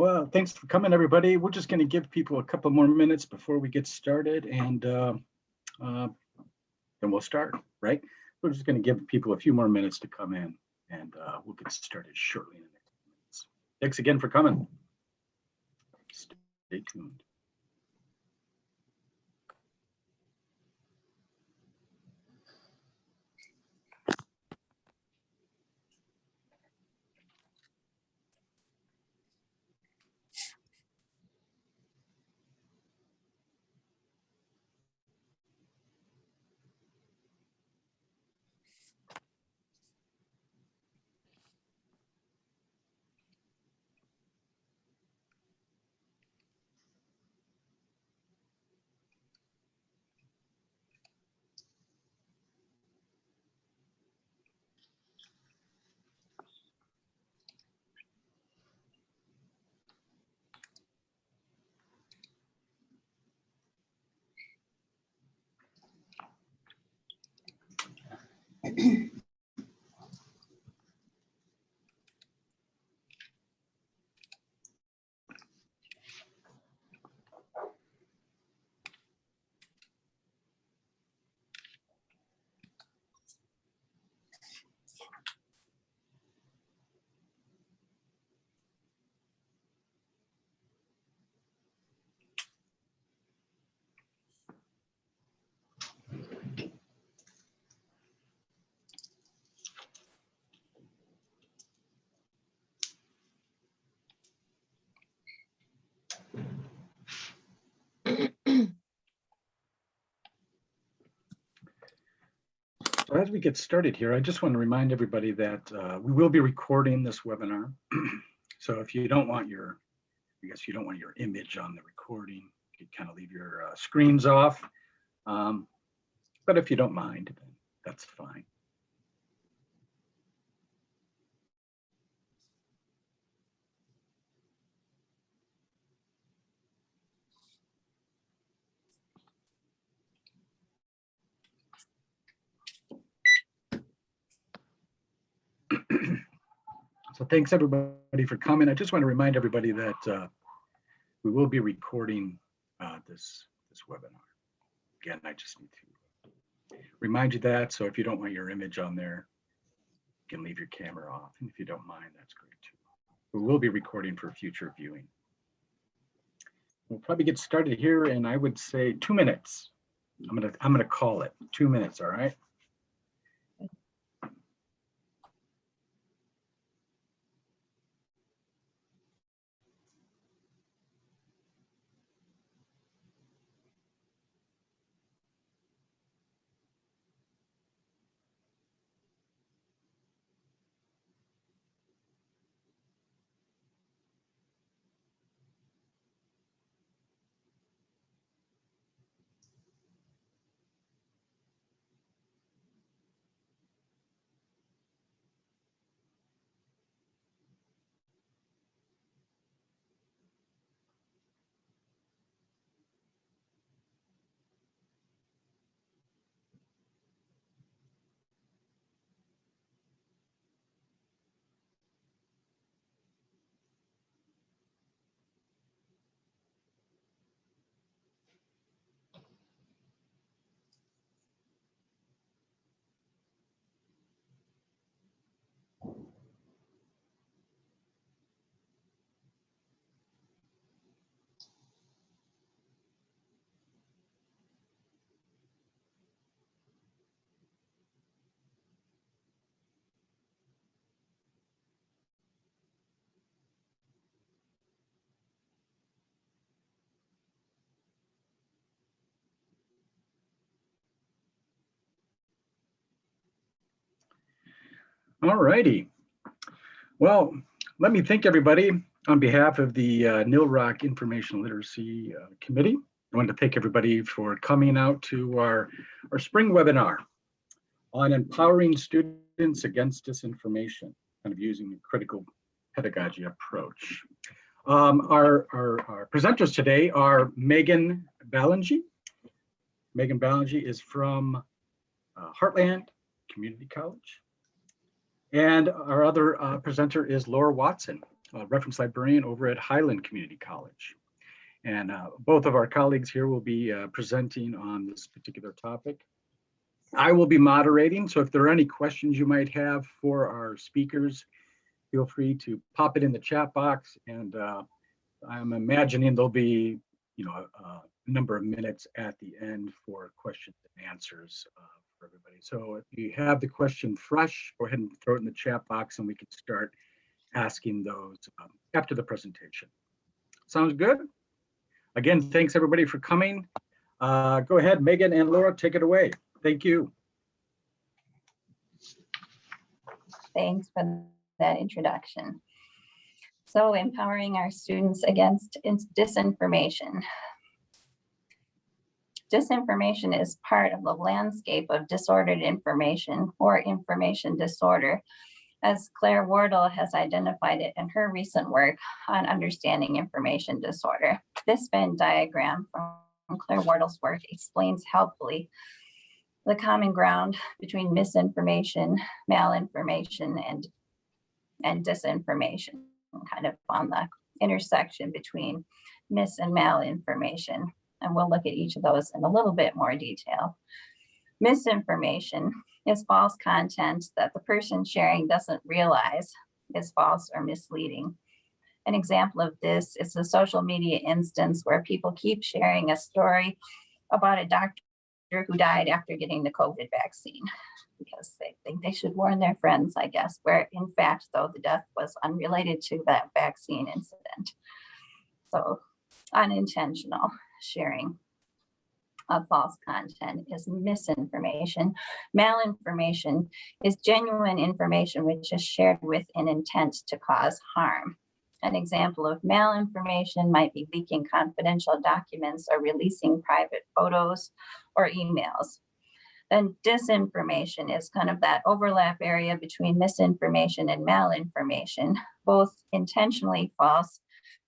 Well, thanks for coming, everybody. We're just going to give people a couple more minutes before we get started, and then we'll start, right? We're just going to give people a few more minutes to come in, and we'll get started shortly in the next minutes. Thanks again for coming. Stay tuned. So as we get started here, I just want to remind everybody that we will be recording this webinar. So if you don't want your, I guess you don't want your image on the recording, you can kind of leave your screens off. But if you don't mind, then that's fine. So thanks everybody for coming. I just want to remind everybody that we will be recording this webinar. Again, I just need to remind you that. So if you don't want your image on there, you can leave your camera off. And if you don't mind, that's great too. We will be recording for future viewing. We'll probably get started here, and I would say 2 minutes. I'm gonna call it 2 minutes. All right. All righty. Well, let me thank everybody on behalf of the NILROC Information Literacy Committee. I want to thank everybody for coming out to our spring webinar on empowering students against disinformation, kind of using a critical pedagogy approach. Our presenters today are Megan Balengee. Megan Balengee is from Heartland Community College. And our other presenter is Laura Watson. reference librarian over at Highland Community College. And both of our colleagues here will be presenting on this particular topic. I will be moderating, so if there are any questions you might have for our speakers, feel free to pop it in the chat box, and I'm imagining there'll be, a number of minutes at the end for questions and answers for everybody. So if you have the question fresh, go ahead and throw it in the chat box, and we can start asking those after the presentation. Sounds good? Again, thanks everybody for coming. Go ahead, Megan and Laura, take it away. Thank you. Thanks for that introduction. So, empowering our students against disinformation. Disinformation is part of the landscape of disordered information or information disorder, as Claire Wardle has identified it in her recent work on understanding information disorder. This Venn diagram from Claire Wardle's work explains helpfully the common ground between misinformation, malinformation, and disinformation, kind of on the intersection between mis and malinformation. And we'll look at each of those in a little bit more detail. Misinformation is false content that the person sharing doesn't realize is false or misleading. An example of this is a social media instance where people keep sharing a story about a doctor who died after getting the COVID vaccine because they think they should warn their friends, I guess, where in fact, though, the death was unrelated to that vaccine incident. So unintentional sharing of false content is misinformation. Malinformation is genuine information which is shared with an intent to cause harm. An example of malinformation might be leaking confidential documents or releasing private photos or emails. Then disinformation is kind of that overlap area between misinformation and malinformation, both intentionally false,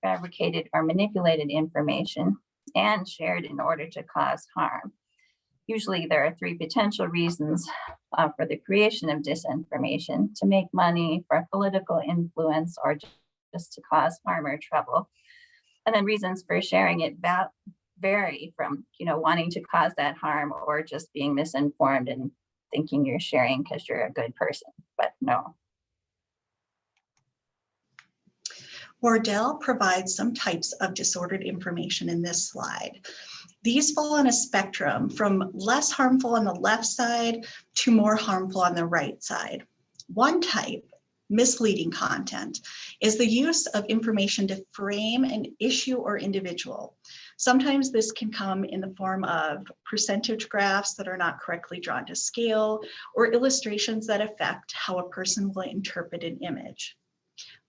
fabricated, or manipulated information, and shared in order to cause harm. Usually there are three potential reasons for the creation of disinformation: to make money, for political influence, or just to cause harm or trouble. And then reasons for sharing it vary from, wanting to cause that harm or just being misinformed and thinking you're sharing because you're a good person, but no. Wardle provides some types of disordered information in this slide. These fall on a spectrum from less harmful on the left side to more harmful on the right side. One type, misleading content, is the use of information to frame an issue or individual. Sometimes this can come in the form of percentage graphs that are not correctly drawn to scale, or illustrations that affect how a person will interpret an image.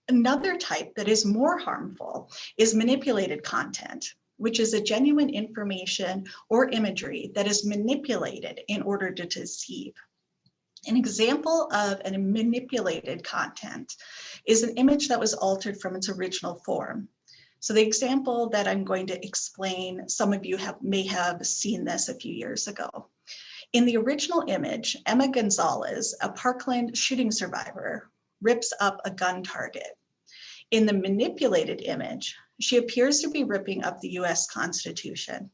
Another type that is more harmful is manipulated content, which is a genuine information or imagery that is manipulated in order to deceive. An example of a manipulated content is an image that was altered from its original form. So the example that I'm going to explain, some of you may have seen this a few years ago. In the original image, Emma Gonzalez, a Parkland shooting survivor, rips up a gun target. In the manipulated image, she appears to be ripping up the US Constitution.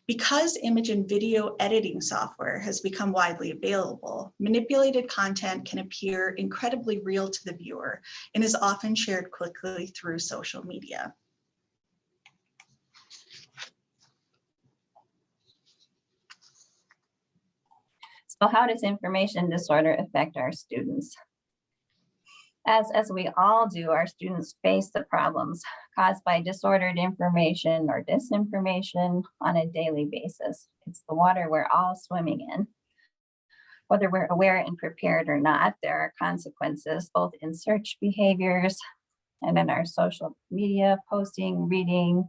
Because image and video editing software has become widely available, manipulated content can appear incredibly real to the viewer and is often shared quickly through social media. So how does information disorder affect our students? As we all do, our students face the problems caused by disordered information or disinformation on a daily basis. It's the water we're all swimming in. Whether we're aware and prepared or not, there are consequences both in search behaviors and in our social media posting, reading.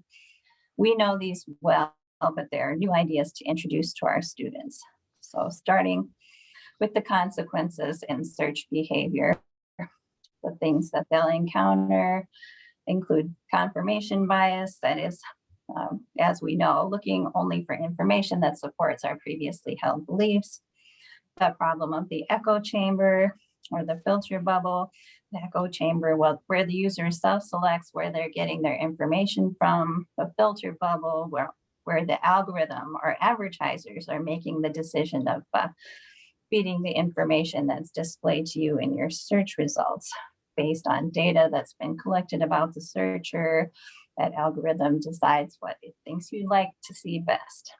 We know these well, but there are new ideas to introduce to our students. So starting with the consequences in search behavior, the things that they'll encounter include confirmation bias, that is, as we know, looking only for information that supports our previously held beliefs, the problem of the echo chamber, or the filter bubble, the echo chamber, where the user self-selects where they're getting their information from, the filter bubble, where the algorithm or advertisers are making the decision of feeding the information that's displayed to you in your search results based on data that's been collected about the searcher. That algorithm decides what it thinks you'd like to see best.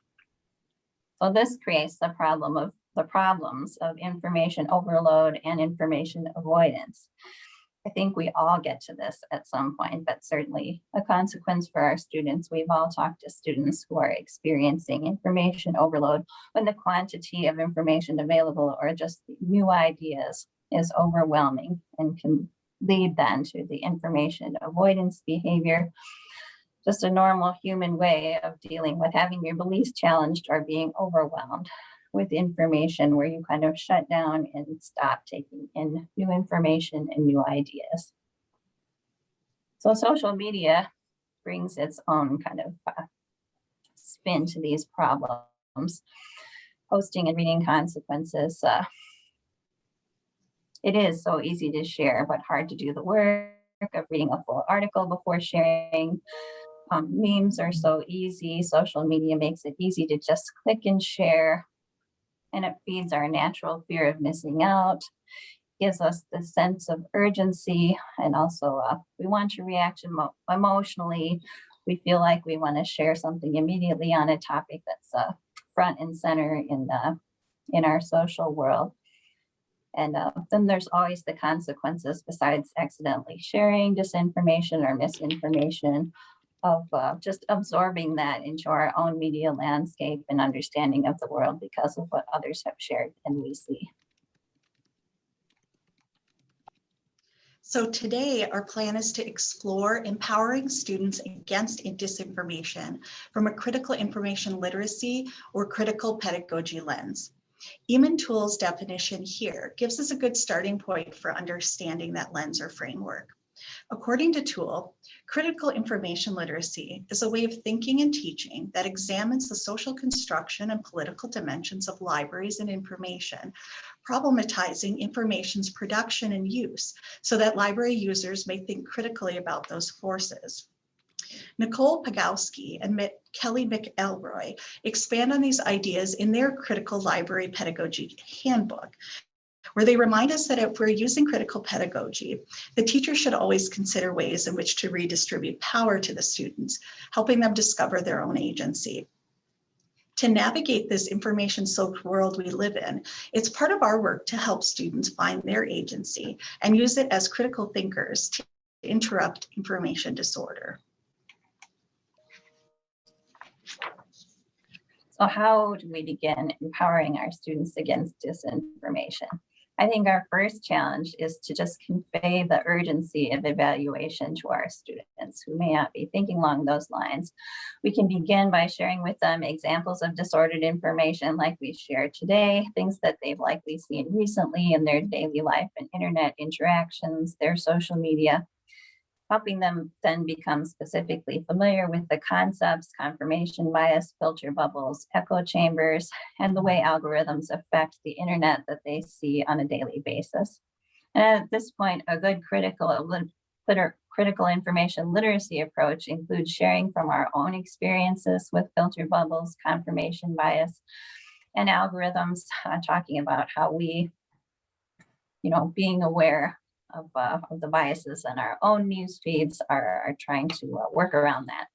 So this creates the problems of information overload and information avoidance. I think we all get to this at some point, but certainly a consequence for our students. We've all talked to students who are experiencing information overload when the quantity of information available or just new ideas is overwhelming and can lead then to the information avoidance behavior. Just a normal human way of dealing with having your beliefs challenged or being overwhelmed with information, where you kind of shut down and stop taking in new information and new ideas. So social media brings its own kind of spin to these problems. Posting and reading consequences. It is so easy to share, but hard to do the work of reading a full article before sharing. Memes are so easy. Social media makes it easy to just click and share. And it feeds our natural fear of missing out, gives us the sense of urgency, and also we want to react emotionally. We feel like we want to share something immediately on a topic that's front and center in our social world. And then there's always the consequences besides accidentally sharing disinformation or misinformation of just absorbing that into our own media landscape and understanding of the world because of what others have shared and we see. So today, our plan is to explore empowering students against disinformation from a critical information literacy or critical pedagogy lens. Eamon Toole's definition here gives us a good starting point for understanding that lens or framework. According to Toole, critical information literacy is a way of thinking and teaching that examines the social construction and political dimensions of libraries and information, problematizing information's production and use so that library users may think critically about those forces. Nicole Pagowski and Kelly McElroy expand on these ideas in their Critical Library Pedagogy Handbook, where they remind us that if we're using critical pedagogy, the teacher should always consider ways in which to redistribute power to the students, helping them discover their own agency. To navigate this information-soaked world we live in, it's part of our work to help students find their agency and use it as critical thinkers to interrupt information disorder. So how do we begin empowering our students against disinformation? I think our first challenge is to just convey the urgency of evaluation to our students who may not be thinking along those lines. We can begin by sharing with them examples of disordered information like we shared today, things that they've likely seen recently in their daily life and internet interactions, their social media, helping them then become specifically familiar with the concepts, confirmation bias, filter bubbles, echo chambers, and the way algorithms affect the internet that they see on a daily basis. And at this point, a good critical information literacy approach includes sharing from our own experiences with filter bubbles, confirmation bias, and algorithms, talking about how we, being aware of the biases in our own news feeds are trying to work around that.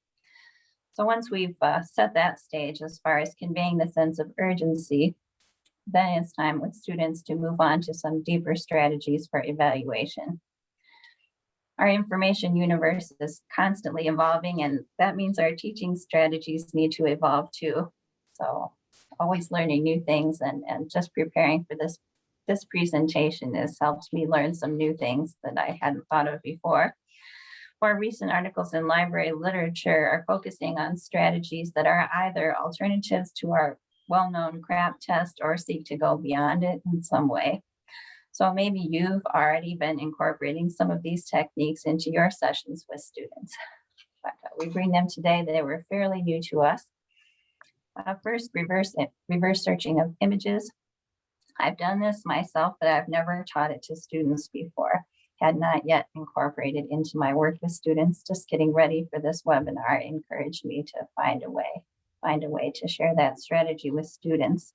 So once we've set that stage as far as conveying the sense of urgency, then it's time with students to move on to some deeper strategies for evaluation. Our information universe is constantly evolving, and that means our teaching strategies need to evolve too. So always learning new things and just preparing for this presentation has helped me learn some new things that I hadn't thought of before. More recent articles in library literature are focusing on strategies that are either alternatives to our well-known CRAP test or seek to go beyond it in some way. So maybe you've already been incorporating some of these techniques into your sessions with students. But we bring them today. They were fairly new to us. First, reverse searching of images. I've done this myself, but I've never taught it to students before. Had not yet incorporated into my work with students. Just getting ready for this webinar encouraged me to find a way to share that strategy with students.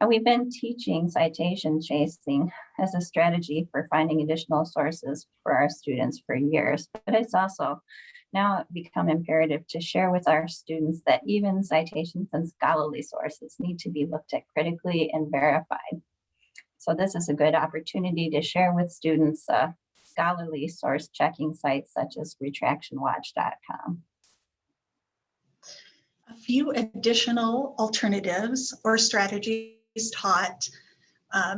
And we've been teaching citation chasing as a strategy for finding additional sources for our students for years, but it's also now become imperative to share with our students that even citations and scholarly sources need to be looked at critically and verified. So this is a good opportunity to share with students scholarly source checking sites such as retractionwatch.com. A few additional alternatives or strategies taught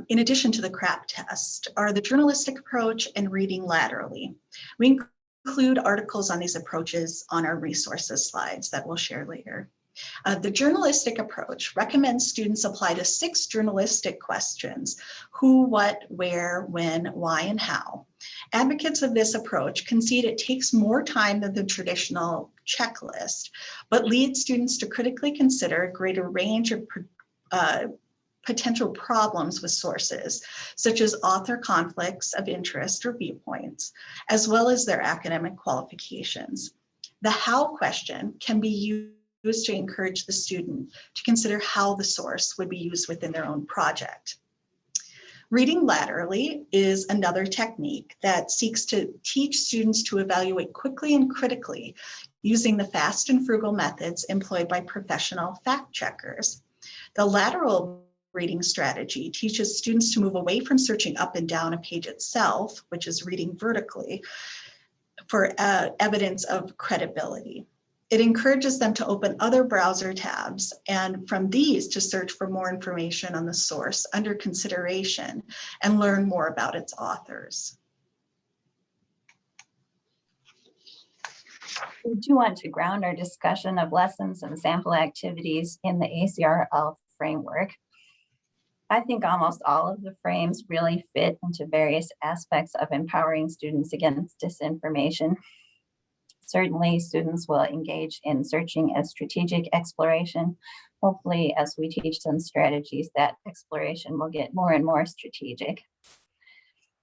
in addition to the CRAP test are the journalistic approach and reading laterally. We include articles on these approaches on our resources slides that we'll share later. The journalistic approach recommends students apply to 6 journalistic questions: who, what, where, when, why, and how. Advocates of this approach concede it takes more time than the traditional checklist, but leads students to critically consider a greater range of potential problems with sources, such as author conflicts of interest or viewpoints, as well as their academic qualifications. The how question can be used to encourage the student to consider how the source would be used within their own project. Reading laterally is another technique that seeks to teach students to evaluate quickly and critically using the fast and frugal methods employed by professional fact checkers. The lateral reading strategy teaches students to move away from searching up and down a page itself, which is reading vertically, for evidence of credibility. It encourages them to open other browser tabs and from these to search for more information on the source under consideration and learn more about its authors. We do want to ground our discussion of lessons and sample activities in the ACRL framework. I think almost all of the frames really fit into various aspects of empowering students against disinformation. Certainly, students will engage in searching as strategic exploration. Hopefully, as we teach them strategies, that exploration will get more and more strategic.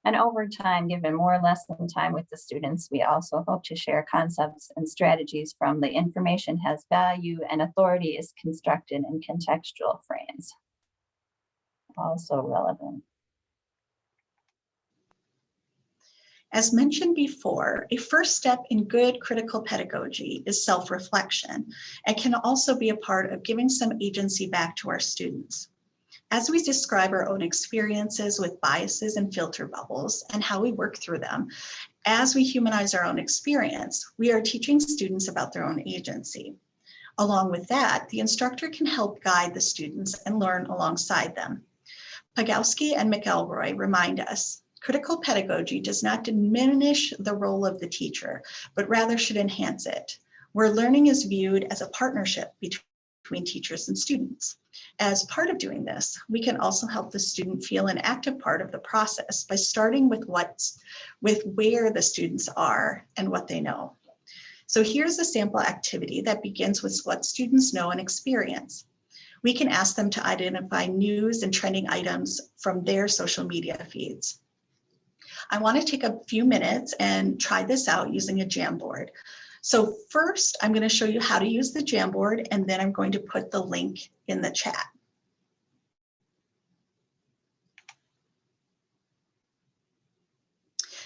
And over time, given more lesson time with the students, we also hope to share concepts and strategies from the information has value and authority is constructed in contextual frames. Also relevant. As mentioned before, a first step in good critical pedagogy is self-reflection and can also be a part of giving some agency back to our students. As we describe our own experiences with biases and filter bubbles and how we work through them, as we humanize our own experience, we are teaching students about their own agency. Along with that, the instructor can help guide the students and learn alongside them. Pagowski and McElroy remind us, critical pedagogy does not diminish the role of the teacher, but rather should enhance it, where learning is viewed as a partnership between teachers and students. As part of doing this, we can also help the student feel an active part of the process by starting with where the students are and what they know. So here's a sample activity that begins with what students know and experience. We can ask them to identify news and trending items from their social media feeds. I want to take a few minutes and try this out using a Jamboard. So first, I'm going to show you how to use the Jamboard, and then I'm going to put the link in the chat.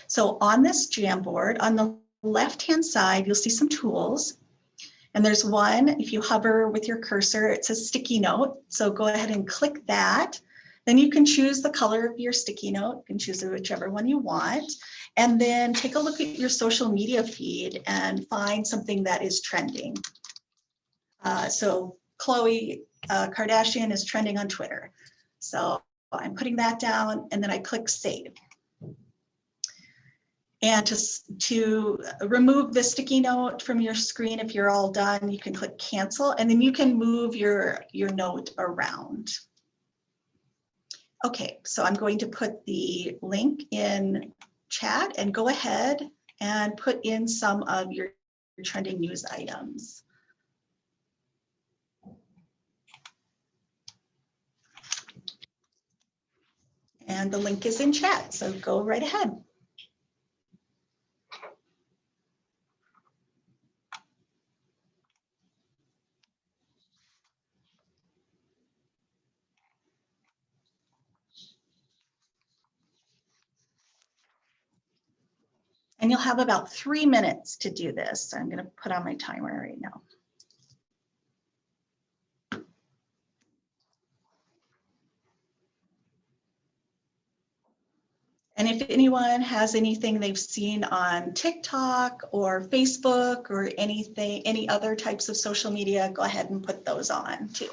So on this Jamboard, on the left-hand side, you'll see some tools. And there's one, if you hover with your cursor, it says sticky note. So go ahead and click that. Then you can choose the color of your sticky note. You can choose whichever one you want. And then take a look at your social media feed and find something that is trending. So Khloe Kardashian is trending on Twitter. So I'm putting that down and then I click save. And to remove the sticky note from your screen, if you're all done, you can click cancel and then you can move your note around. Okay, so I'm going to put the link in chat and go ahead and put in some of your trending news items. and the link is in chat, so go right ahead. And you'll have about 3 minutes to do this. So I'm going to put on my timer right now. And if anyone has anything they've seen on TikTok or Facebook or anything, any other types of social media, go ahead and put those on too.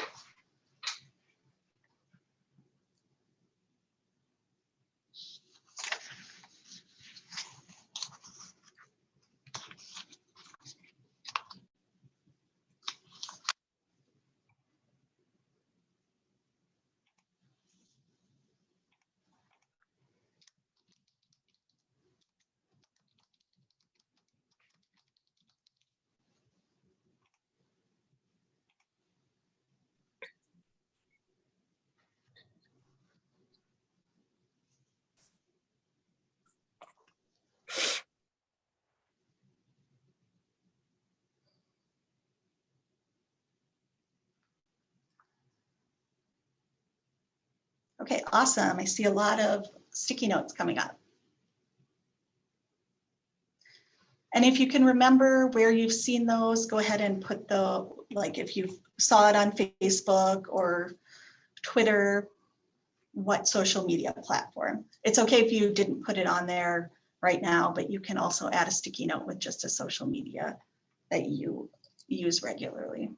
Okay, awesome. I see a lot of sticky notes coming up. And if you can remember where you've seen those, go ahead and put the, like if you saw it on Facebook or Twitter, what social media platform. It's okay if you didn't put it on there right now, but you can also add a sticky note with just a social media that you use regularly.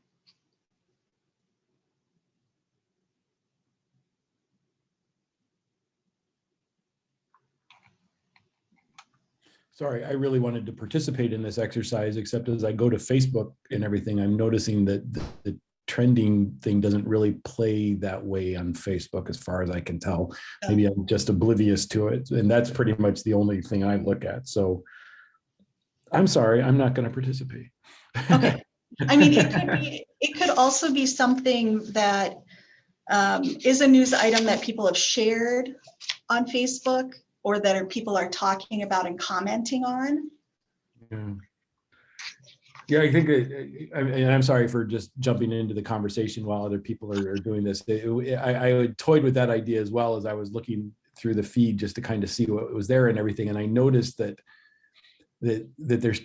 Sorry, I really wanted to participate in this exercise, except as I go to Facebook and everything, I'm noticing that the trending thing doesn't really play that way on Facebook, as far as I can tell. Maybe I'm just oblivious to it. And that's pretty much the only thing I look at. So I'm sorry, I'm not going to participate. Okay. I mean, it could also be something that is a news item that people have shared on Facebook, or that people are talking about and commenting on. Yeah, I think, and I'm sorry for just jumping into the conversation while other people are doing this. I toyed with that idea as well as I was looking through the feed just to kind of see what was there and everything. And I noticed that there's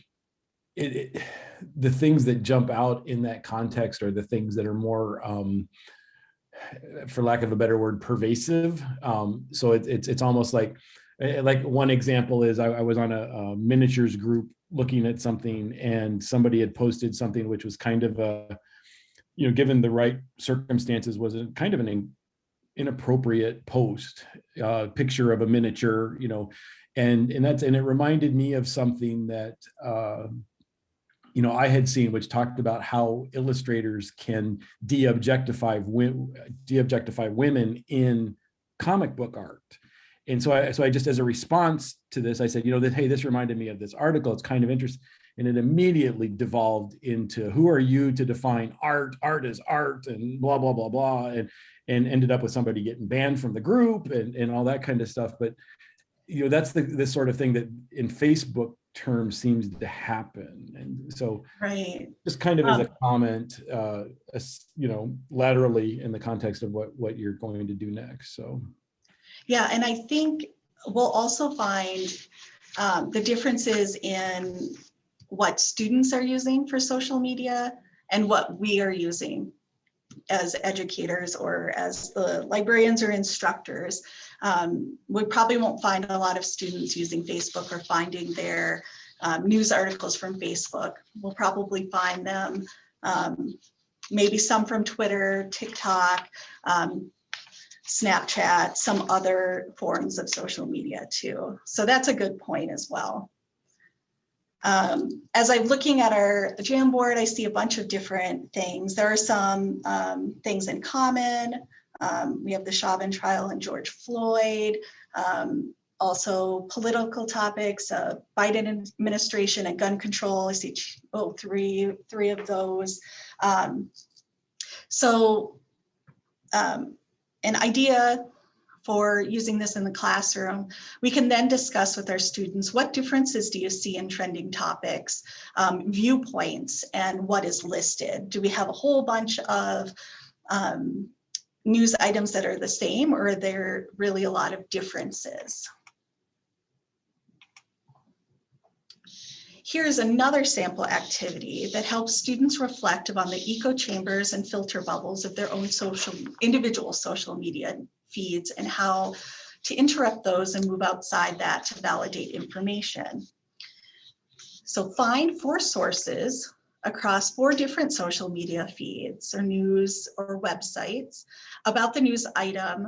the things that jump out in that context are the things that are more, for lack of a better word, pervasive. So it's almost like one example is I was on a miniatures group looking at something, and somebody had posted something which was kind of a, given the right circumstances, was a kind of an inappropriate post, picture of a miniature, and it reminded me of something that I had seen, which talked about how illustrators can de-objectify women in comic book art. And so I just, as a response to this, I said, hey, this reminded me of this article. It's kind of interesting. And it immediately devolved into, who are you to define art? Art is art, and blah, blah, blah, blah. And ended up with somebody getting banned from the group and all that kind of stuff. But, that's the sort of thing that in Facebook terms seems to happen. And so right, just kind of as a comment, laterally in the context of what you're going to do next. So. Yeah, and I think we'll also find the differences in what students are using for social media and what we are using as educators or as the librarians or instructors. We probably won't find a lot of students using Facebook or finding their news articles from Facebook. We'll probably find them, maybe some from Twitter, TikTok, Snapchat, some other forms of social media too. So that's a good point as well. As I'm looking at our Jamboard, I see a bunch of different things. There are some things in common. We have the Chauvin trial and George Floyd, also political topics, Biden administration and gun control. I see three of those. An idea for using this in the classroom. We can then discuss with our students, what differences do you see in trending topics, viewpoints, and what is listed? Do we have a whole bunch of news items that are the same, or are there really a lot of differences? Here's another sample activity that helps students reflect upon the echo chambers and filter bubbles of their own individual social media feeds, and how to interrupt those and move outside that to validate information. So find 4 sources across 4 different social media feeds or news or websites about the news item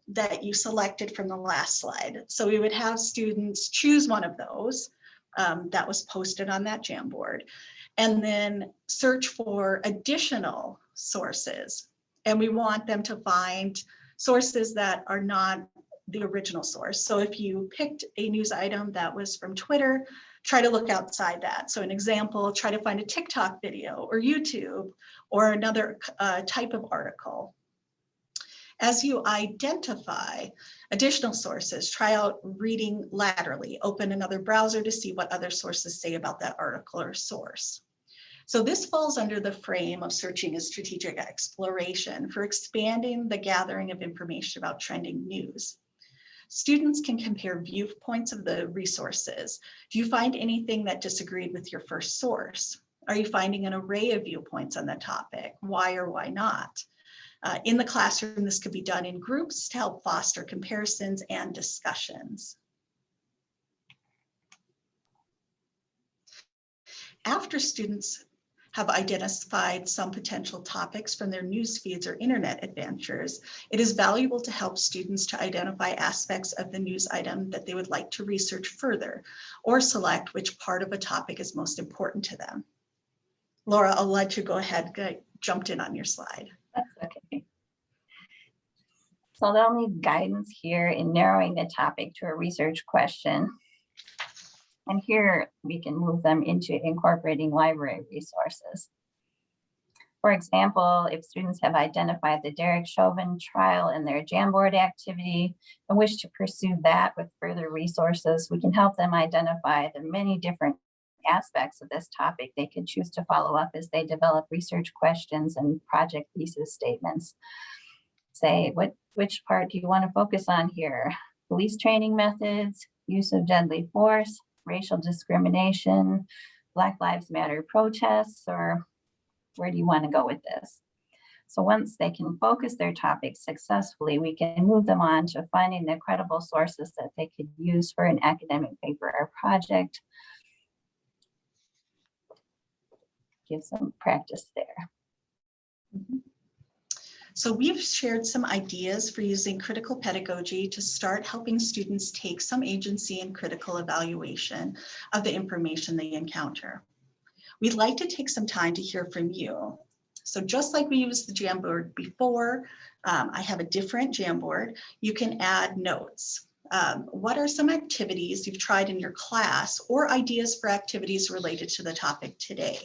that you selected from the last slide. So we would have students choose one of those that was posted on that Jamboard, and then search for additional sources. And we want them to find sources that are not the original source. So if you picked a news item that was from Twitter, try to look outside that. So an example, try to find a TikTok video or YouTube or another type of article. As you identify additional sources, try out reading laterally. Open another browser to see what other sources say about that article or source. So this falls under the frame of searching as strategic exploration for expanding the gathering of information about trending news. Students can compare viewpoints of the resources. Do you find anything that disagreed with your first source? Are you finding an array of viewpoints on the topic? Why or why not? In the classroom, this could be done in groups to help foster comparisons and discussions. After students have identified some potential topics from their news feeds or internet adventures, it is valuable to help students to identify aspects of the news item that they would like to research further, or select which part of a topic is most important to them. Laura, I'll let you go ahead, jumped in on your slide. That's okay. So they'll need guidance here in narrowing the topic to a research question. And here we can move them into incorporating library resources. For example, if students have identified the Derek Chauvin trial in their Jamboard activity and wish to pursue that with further resources, we can help them identify the many different aspects of this topic they could choose to follow up as they develop research questions and project thesis statements. Say, which part do you want to focus on here? Police training methods, use of deadly force, racial discrimination, Black Lives Matter protests, or where do you want to go with this? So once they can focus their topics successfully, we can move them on to finding the credible sources that they could use for an academic paper or project. Give some practice there. So we've shared some ideas for using critical pedagogy to start helping students take some agency in critical evaluation of the information they encounter. We'd like to take some time to hear from you. So just like we used the Jamboard before, I have a different Jamboard. You can add notes. What are some activities you've tried in your class or ideas for activities related to the topic today?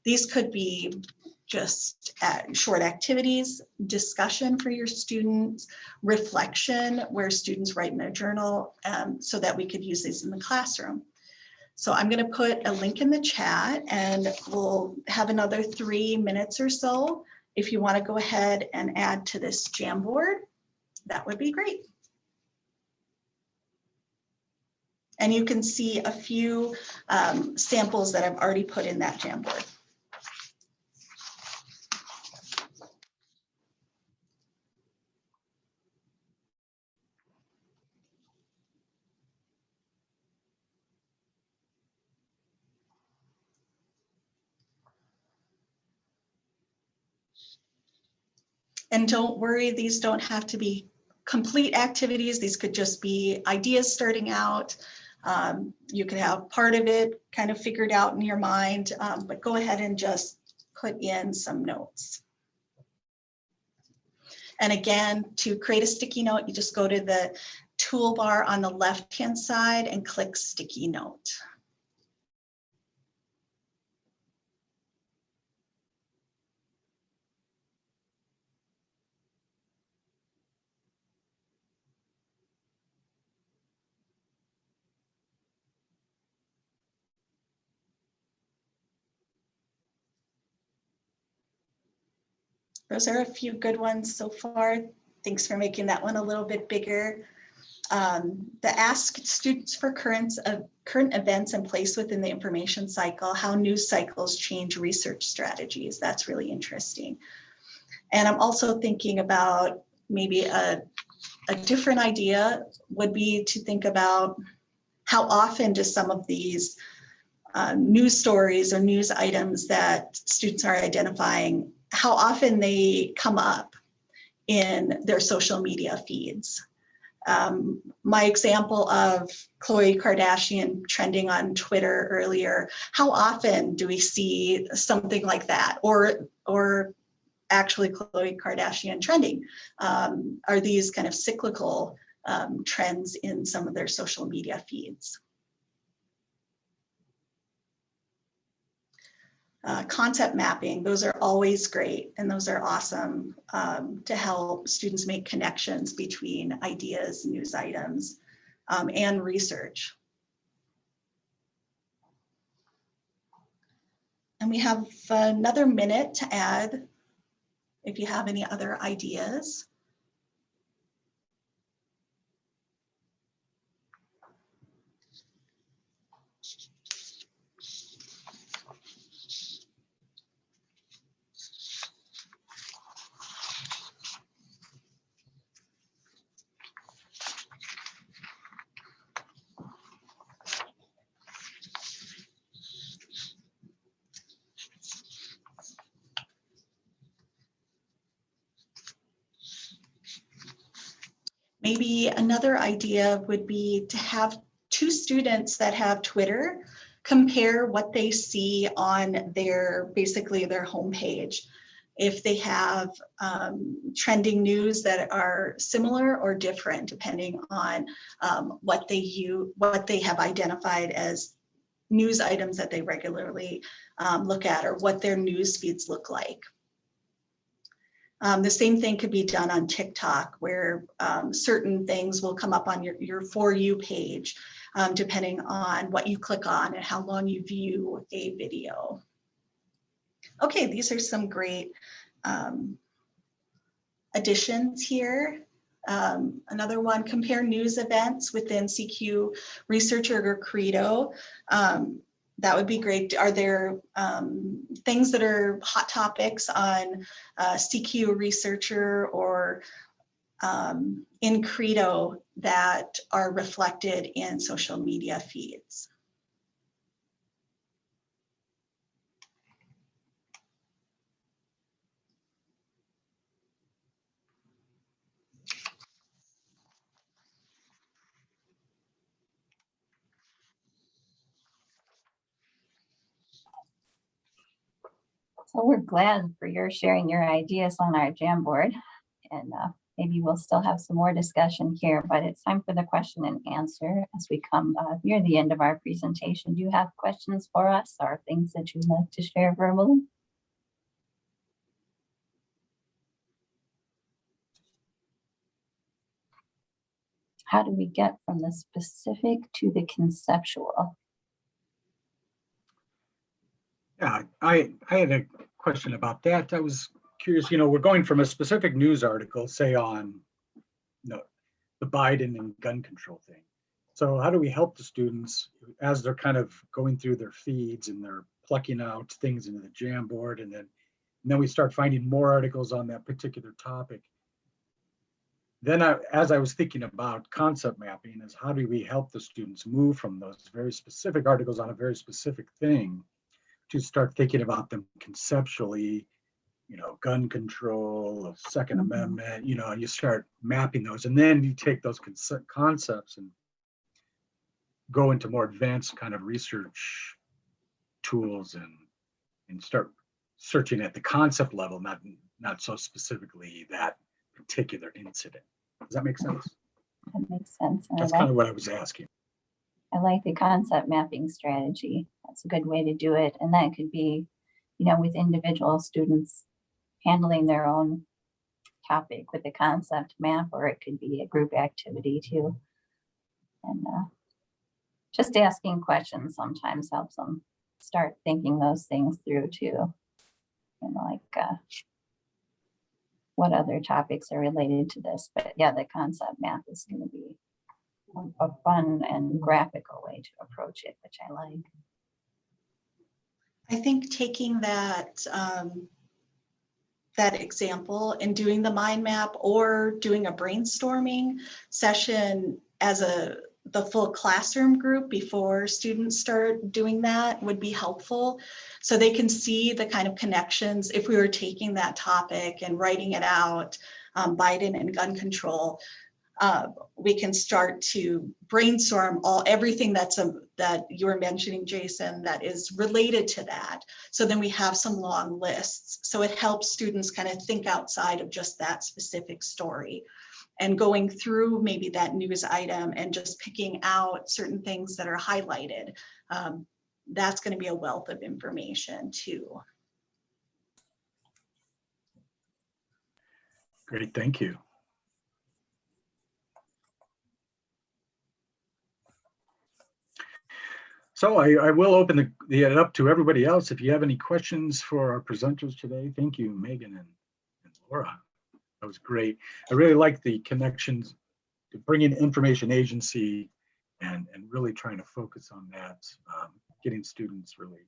These could be just short activities, discussion for your students, reflection where students write in their journal so that we could use these in the classroom. So I'm going to put a link in the chat and we'll have another 3 minutes or so. If you want to go ahead and add to this Jamboard, that would be great. And you can see a few samples that I've already put in that Jamboard. And don't worry, these don't have to be complete activities. These could just be ideas starting out. You could have part of it kind of figured out in your mind, but go ahead and just put in some notes. And again, to create a sticky note, you just go to the toolbar on the left-hand side and click sticky note. Those are a few good ones so far. Thanks for making that one a little bit bigger. The ask students for current events and place within the information cycle, how news cycles change research strategies. That's really interesting. And I'm also thinking about maybe a different idea would be to think about how often do some of these news stories or news items that students are identifying, how often they come up in their social media feeds. My example of Khloe Kardashian trending on Twitter earlier, how often do we see something like that? Or actually Khloe Kardashian trending? Are these kind of cyclical trends in some of their social media feeds? Concept mapping, those are always great, and those are awesome to help students make connections between ideas, news items, and research. And we have another minute to add if you have any other ideas. Maybe another idea would be to have two students that have Twitter compare what they see on basically their homepage. If they have trending news that are similar or different, depending on what they have identified as news items that they regularly look at, or what their news feeds look like. The same thing could be done on TikTok, where certain things will come up on your For You page, depending on what you click on and how long you view a video. Okay, these are some great additions here. Another one, compare news events within CQ Researcher or Credo. That would be great. Are there things that are hot topics on CQ Researcher or in Credo that are reflected in social media feeds? So we're glad for your sharing your ideas on our Jamboard, and maybe we'll still have some more discussion here, but it's time for the question and answer as we come near the end of our presentation. Do you have questions for us or things that you'd like to share verbally? How do we get from the specific to the conceptual? Yeah, I had a question about that. I was curious, we're going from a specific news article, say on the Biden and gun control thing. So how do we help the students as they're kind of going through their feeds and they're plucking out things into the Jamboard, and then we start finding more articles on that particular topic. Then as I was thinking about concept mapping, is how do we help the students move from those very specific articles on a very specific thing to start thinking about them conceptually, gun control, Second Amendment, and you start mapping those, and then you take those concepts and go into more advanced kind of research tools and start searching at the concept level, not so specifically that particular incident. Does that make sense? That makes sense. And That's kind of what I was asking. I like the concept mapping strategy. That's a good way to do it. And that could be, with individual students handling their own topic with the concept map, or it could be a group activity too. And just asking questions sometimes helps them start thinking those things through too. what other topics are related to this. But yeah, the concept map is going to be a fun and graphical way to approach it, which I like. I think taking that that example and doing the mind map or doing a brainstorming session as the full classroom group before students start doing that would be helpful, so they can see the kind of connections. If we were taking that topic and writing it out, Biden and gun control, we can start to brainstorm everything that you were mentioning, Jason, that is related to that. So then we have some long lists. So it helps students kind of think outside of just that specific story, and going through maybe that news item and just picking out certain things that are highlighted. That's going to be a wealth of information too. Great, thank you. So I will open it up to everybody else. If you have any questions for our presenters today, thank you, Megan and Laura. That was great. I really like the connections to bring in information agency and really trying to focus on that, getting students really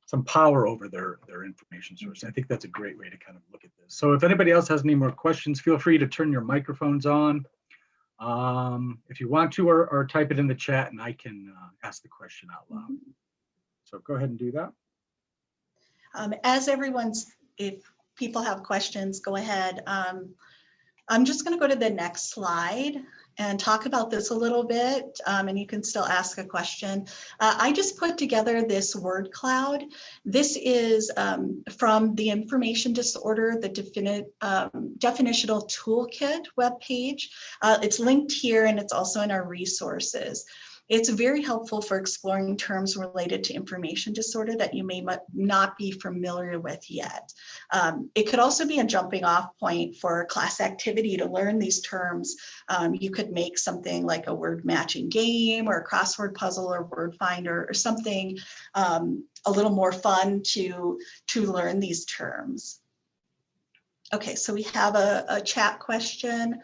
some power over their information source. I think that's a great way to kind of look at this. So if anybody else has any more questions, feel free to turn your microphones on. If you want to, or type it in the chat and I can ask the question out loud. So go ahead and do that. If people have questions, go ahead. I'm just going to go to the next slide and talk about this a little bit, and you can still ask a question. I just put together this word cloud. This is from the Information Disorder, the Definitional Toolkit webpage. It's linked here and it's also in our resources. It's very helpful for exploring terms related to information disorder that you may not be familiar with yet. It could also be a jumping off point for class activity to learn these terms. You could make something like a word matching game or a crossword puzzle or word finder or something a little more fun to learn these terms. Okay, so we have a chat question.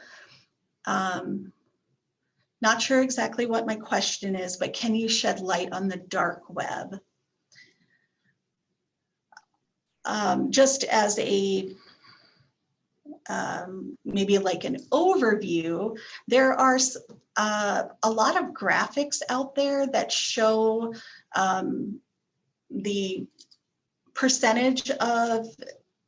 Not sure exactly what my question is, but can you shed light on the dark web? Just as a maybe like an overview, there are a lot of graphics out there that show the percentage of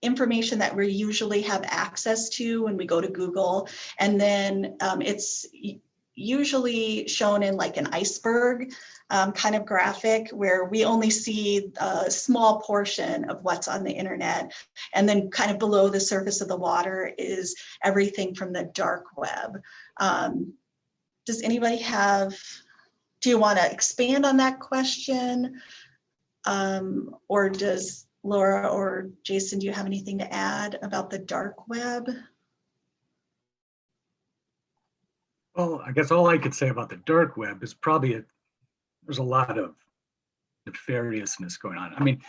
information that we usually have access to when we go to Google, and then it's usually shown in like an iceberg kind of graphic where we only see a small portion of what's on the internet. And then kind of below the surface of the water is everything from the dark web. Does anybody do you want to expand on that question? Or does Laura or Jason, do you have anything to add about the dark web? Well, I guess all I could say about the dark web is probably there's a lot of nefariousness going on. I mean,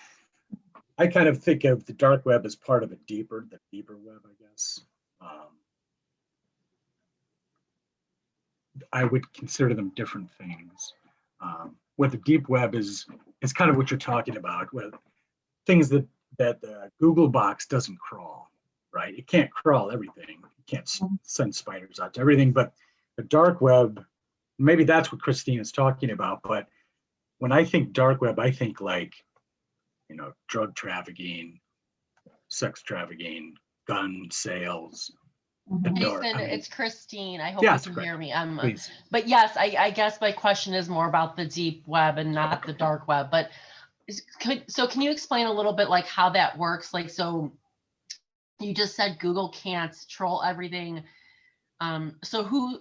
I kind of think of the dark web as part of the deeper web, I guess. I would consider them different things. What the deep web is kind of what you're talking about, with things that the Google box doesn't crawl, right? It can't crawl everything. It can't send spiders out to everything, but the dark web, maybe that's what Christine is talking about, but when I think dark web, I think like, drug trafficking, sex trafficking, gun sales. Jason, it's Christine. I hope yes, you can hear me. Please. But yes, I guess my question is more about the deep web and not the dark web. But so can you explain a little bit like how that works? Like, so you just said Google can't troll everything. So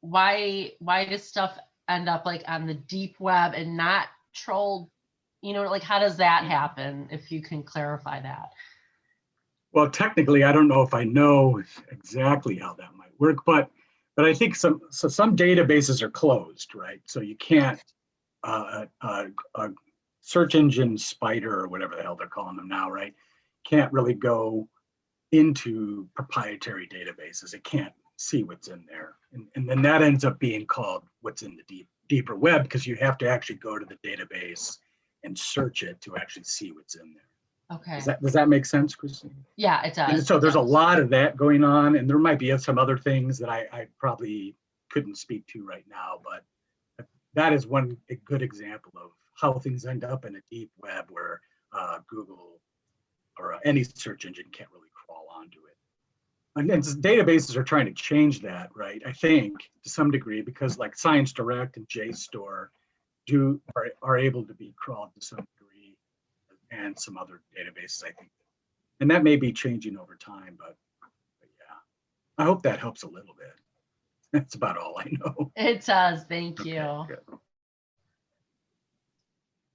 why does stuff end up like on the deep web and not trolled? Like how does that happen? If you can clarify that. Well, technically, I don't know if I know exactly how that might work, but I think some databases are closed, right? So you can't a search engine spider or whatever the hell they're calling them now, right? can't really go into proprietary databases. It can't see what's in there. And then that ends up being called what's in the deeper web, because you have to actually go to the database and search it to actually see what's in there. Okay. Does that make sense, Christine? Yeah, it And does. so there's a lot of that going on, and there might be some other things that I probably couldn't speak to right now, but that is one good example of how things end up in a deep web where Google or any search engine can't really crawl onto it. And databases are trying to change that, right? I think to some degree, because like Science Direct and JSTOR are able to be crawled to some degree, and some other databases, I think. And that may be changing over time, but yeah, I hope that helps a little bit. That's about all I know. It does. Thank you. Okay,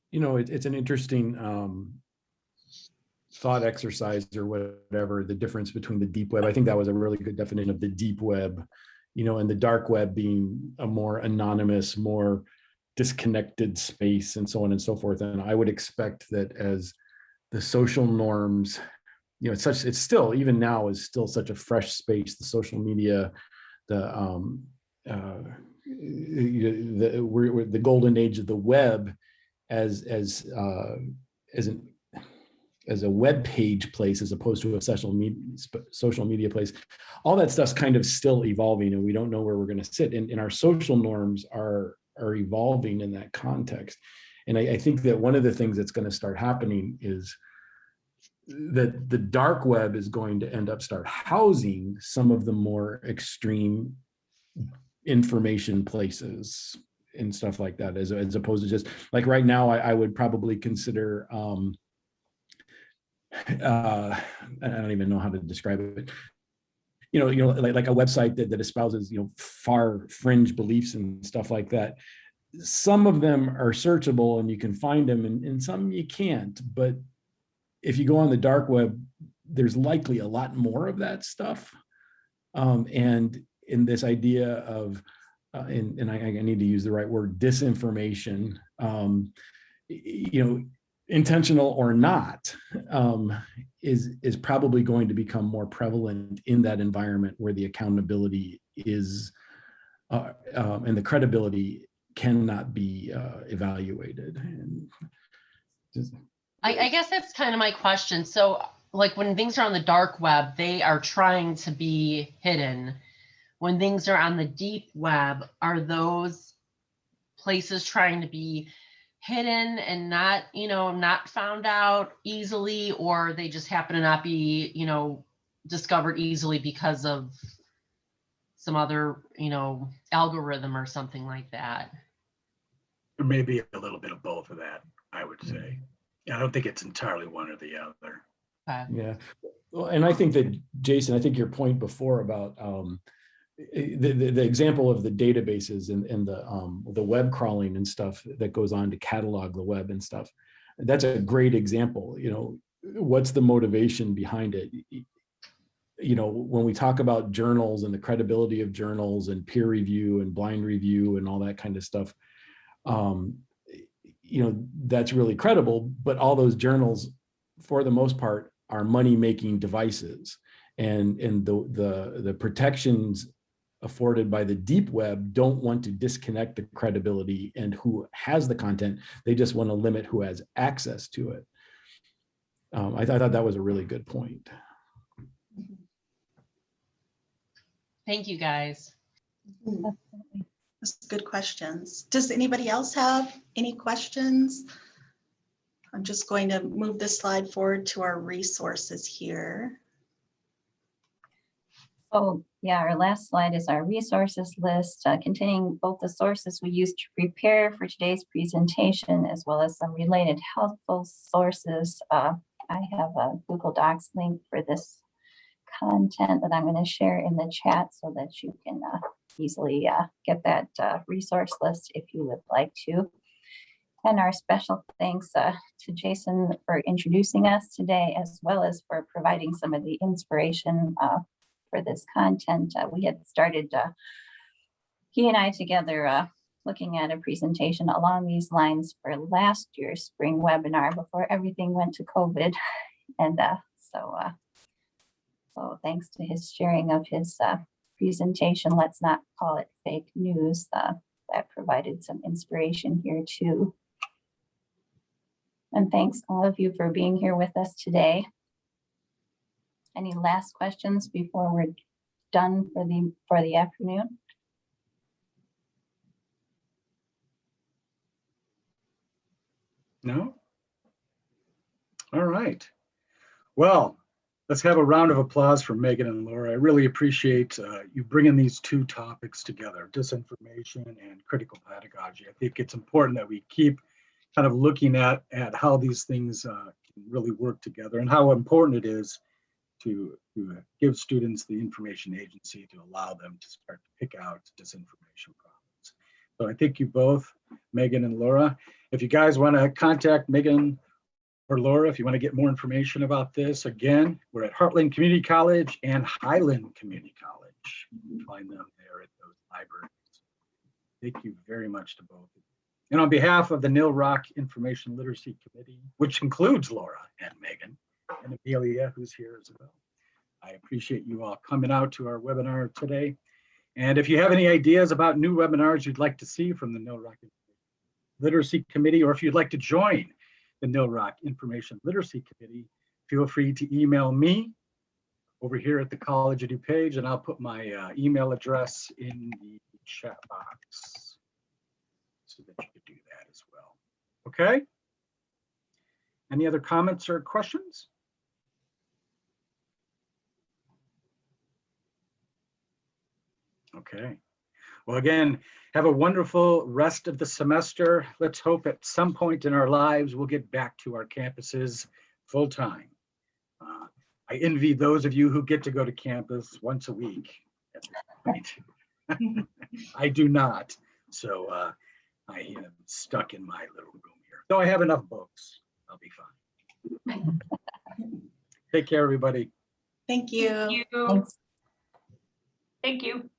You know, it's an interesting thought exercise or whatever, the difference between the deep web. I think that was a really good definition of the deep web, you know, and the dark web being a more anonymous, more disconnected space and so on and so forth. And I would expect that as the social norms, you know, it's still, even now is still such a fresh space, the social media, the golden age of the web as a web page place as opposed to a social media place. All that stuff's kind of still evolving, and we don't know where we're going to sit. And our social norms are evolving in that context. And I think that one of the things that's going to start happening is that the dark web is going to end up start housing some of the more extreme information places and stuff like that, as opposed to just like right now, I would probably consider I don't even know how to describe it. You know, like a website that espouses, you know, far fringe beliefs and stuff like that. Some of them are searchable and you can find them, and some you can't. But if you go on the dark web, there's likely a lot more of that stuff. And in this idea of, and I need to use the right word, disinformation, you know, intentional or not, is probably going to become more prevalent in that environment where the accountability is and the credibility cannot be evaluated. And I guess that's kind of my question. So like when things are on the dark web, they are trying to be hidden. When things are on the deep web, are those places trying to be hidden and not, you know, not found out easily, or they just happen to not be, you know, discovered easily because of some other, you know, algorithm or something like that? there may be a little bit of both of that, I would say. I don't think it's entirely one or the other. yeah, well, and I think that, Jason, I think your point before about the example of the databases and the web crawling and stuff that goes on to catalog the web and stuff, that's a great example. You know, what's the motivation behind it? You know, when we talk about journals and the credibility of journals and peer review and blind review and all that kind of stuff, you know, that's really credible, but all those journals, for the most part, are money-making devices, and the protections afforded by the deep web don't want to disconnect the credibility and who has the content. They just want to limit who has access to it. I thought that was a really good point. Thank you, guys. That's good questions. Does anybody else have any questions? I'm just going to move this slide forward to our resources here. Oh, yeah, our last slide is our resources list containing both the sources we used to prepare for today's presentation, as well as some related helpful sources. I have a Google Docs link for this content that I'm going to share in the chat so that you can easily get that resource list if you would like to. And our special thanks to Jason for introducing us today, as well as for providing some of the inspiration for this content. We had started, he and I together, looking at a presentation along these lines for last year's spring webinar before everything went to COVID. And So thanks to his sharing of his presentation, let's not call it fake news. That provided some inspiration here too. And thanks all of you for being here with us today. Any last questions before we're done for the afternoon? No? All right. Well, let's have a round of applause for Megan and Laura. I really appreciate you bringing these two topics together, disinformation and critical pedagogy. I think it's important that we keep kind of looking at how these things can really work together and how important it is to give students the information agency to allow them to start to pick out disinformation problems. So I thank you both, Megan and Laura. If you guys want to contact Megan or Laura, if you want to get more information about this, again, we're at Heartland Community College and Highland Community College. You can find them there at those libraries. Thank you very much to both of you. And on behalf of the Nil Rock Information Literacy Committee, which includes Laura and Megan and Amelia, who's here as well, I appreciate you all coming out to our webinar today. And if you have any ideas about new webinars you'd like to see from the Nil Rock Literacy Committee, or if you'd like to join the Nil Rock Information Literacy Committee, feel free to email me over here at the College Edu page, and I'll put my email address in the chat box so that you could do that as well. Okay? Any other comments or questions? Okay. Well, again, have a wonderful rest of the semester. Let's hope at some point in our lives we'll get back to our campuses full time. I envy those of you who get to go to campus once a week at this point. I do not. So I am stuck in my little room here. Though I have enough books, I'll be fine. Take care, everybody. Thank you. Thanks. Thank you.